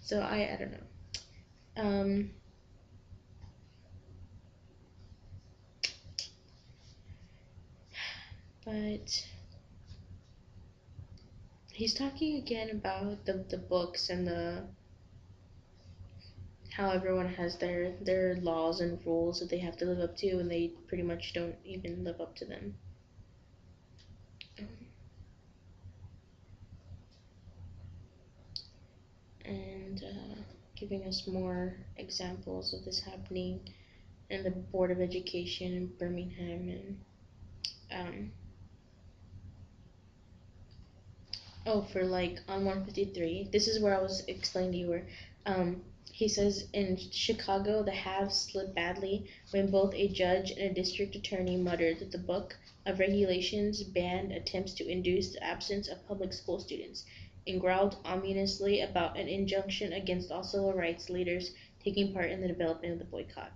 So I don't know. But he's talking again about the books and how everyone has their laws and rules that they have to live up to, and they pretty much don't even live up to them. And giving us more examples of this happening in the Board of Education in Birmingham. And for like on 153, this is where I was explaining to you where he says in Chicago the haves slid badly when both a judge and a district attorney muttered that the book of regulations banned attempts to induce the absence of public school students, and growled ominously about an injunction against all civil rights leaders taking part in the development of the boycott.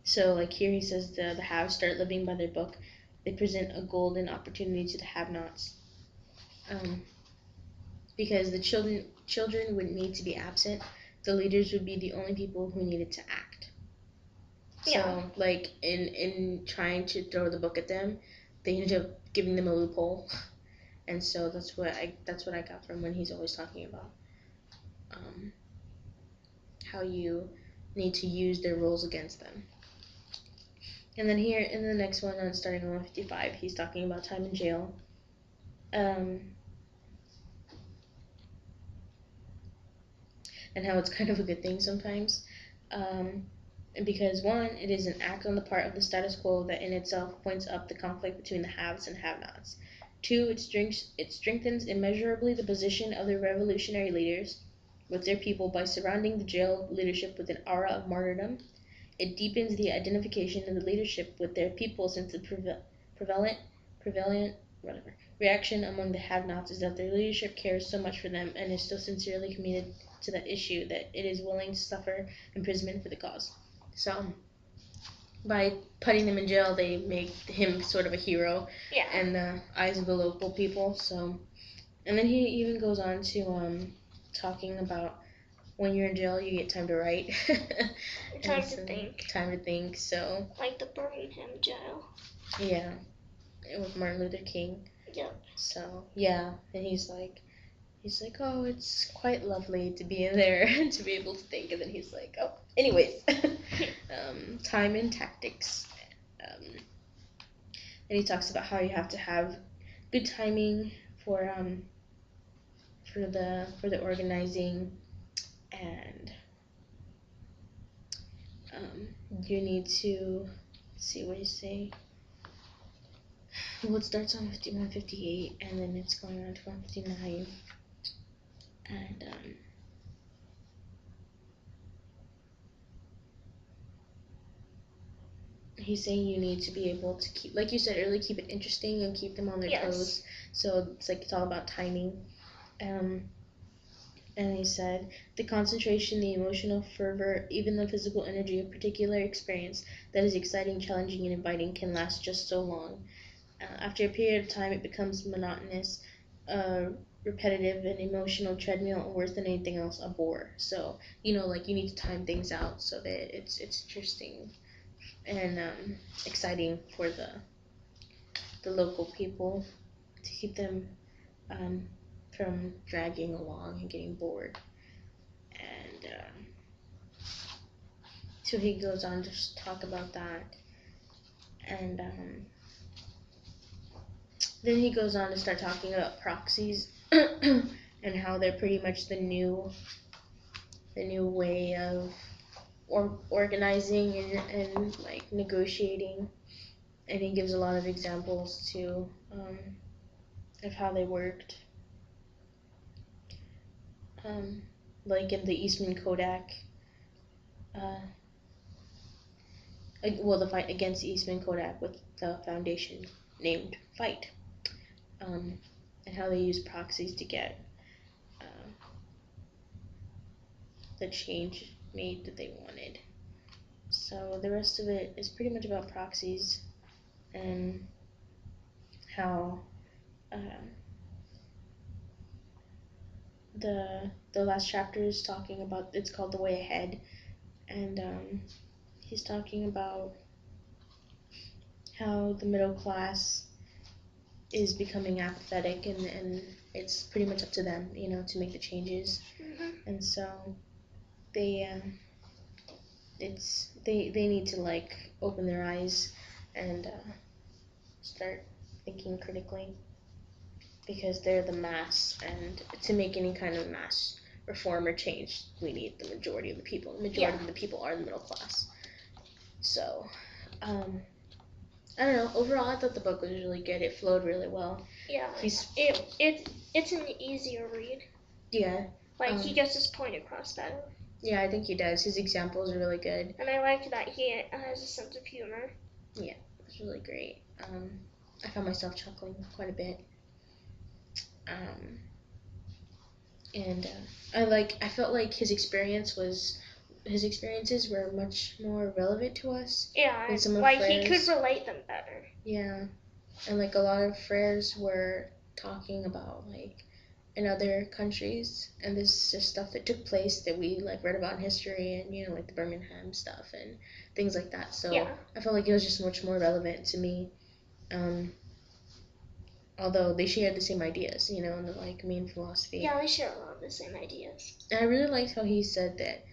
So like here he says the haves start living by their book. They present a golden opportunity to the have-nots. Because the children wouldn't need to be absent. The leaders would be the only people who needed to act. Yeah. So like in trying to throw the book at them, they ended up giving them a loophole. And so that's what I got from when he's always talking about how you need to use their rules against them. And then here in the next one, on starting on 155, he's talking about time in jail. And how it's kind of a good thing sometimes. Because one, it is an act on the part of the status quo that in itself points up the conflict between the haves and have-nots. Two, it strengthens immeasurably the position of the revolutionary leaders with their people by surrounding the jailed leadership with an aura of martyrdom. It deepens the identification of the leadership with their people, since the prevalent reaction among the have-nots is that their leadership cares so much for them and is so sincerely committed to that issue that it is willing to suffer imprisonment for the cause. So by putting him in jail, they make him sort of a hero in the eyes of the local people. So, and then he even goes on to talking about when you're in jail, you get time to write. Time to think. Time to think. So like the Birmingham jail. Yeah, with Martin Luther King. Yep. So yeah, and he's like, oh, it's quite lovely to be in there and to be able to think. And then he's like, oh, anyways, time and tactics. And he talks about how you have to have good timing for the organizing, and you need to see what you say. Well, it starts on 158, and then it's going on to 159, and he's saying you need to be able to keep, like you said earlier, keep it interesting and keep them on their toes. So it's all about timing. And he said, the concentration, the emotional fervor, even the physical energy of particular experience that is exciting, challenging, and inviting can last just so long. After a period of time, it becomes monotonous, repetitive, an emotional treadmill, and worse than anything else, a bore. So, like you need to time things out so that it's interesting and exciting for the local people, to keep them from dragging along and getting bored. And so he goes on to talk about that, and then he goes on to start talking about proxies and how they're pretty much the new way of organizing and like negotiating. And he gives a lot of examples too of how they worked. Like in the Eastman Kodak, the fight against Eastman Kodak with the foundation named Fight, and how they use proxies to get the change made that they wanted. So the rest of it is pretty much about proxies and how the last chapter is talking about, it's called The Way Ahead, and he's talking about how the middle class is becoming apathetic, and it's pretty much up to them, to make the changes. And so they they need to like open their eyes and start thinking critically, because they're the mass, and to make any kind of mass reform or change, we need the majority of the people. The majority of the people are the middle class. So, I don't know. Overall, I thought the book was really good. It flowed really well. Yeah, it's an easier read. Yeah. Like, he gets his point across better. Yeah, I think he does. His examples are really good. And I like that he has a sense of humor. Yeah, it's really great. I found myself chuckling quite a bit. And I felt like his experiences were much more relevant to us. Yeah, than some of like Frere's. He could relate them better. Yeah, and like a lot of Frere's were talking about like in other countries, and this is just stuff that took place that we like read about in history, and like the Birmingham stuff and things like that. So yeah. I felt like it was just much more relevant to me. Although they shared the same ideas, in the like main philosophy. Yeah, they share a lot of the same ideas. And I really liked how he said that,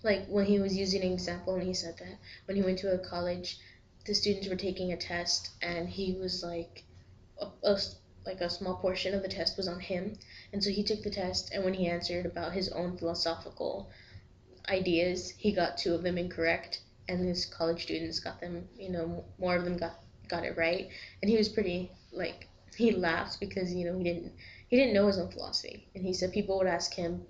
like when he was using an example, and he said that when he went to a college, the students were taking a test, and he was like, a small portion of the test was on him, and so he took the test, and when he answered about his own philosophical ideas, he got 2 of them incorrect, and his college students got them, more of them got it right, and he was pretty like, he laughed because he didn't know his own philosophy, and he said people would ask him,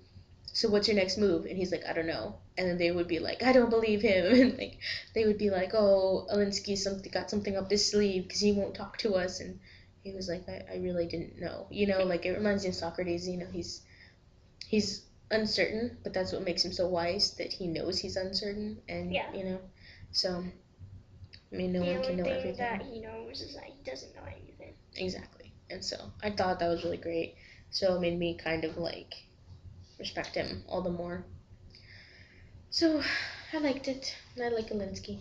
so what's your next move, and he's like, I don't know, and then they would be like, I don't believe him, and like they would be like, oh, Alinsky got something up his sleeve because he won't talk to us, and he was like, I really didn't know, like it reminds me of Socrates, he's uncertain, but that's what makes him so wise, that he knows he's uncertain, and so no one can know everything. The only thing that he knows is that he doesn't know anything. Exactly. And so I thought that was really great, so it made me kind of like respect him all the more. So I liked it, and I like Alinsky.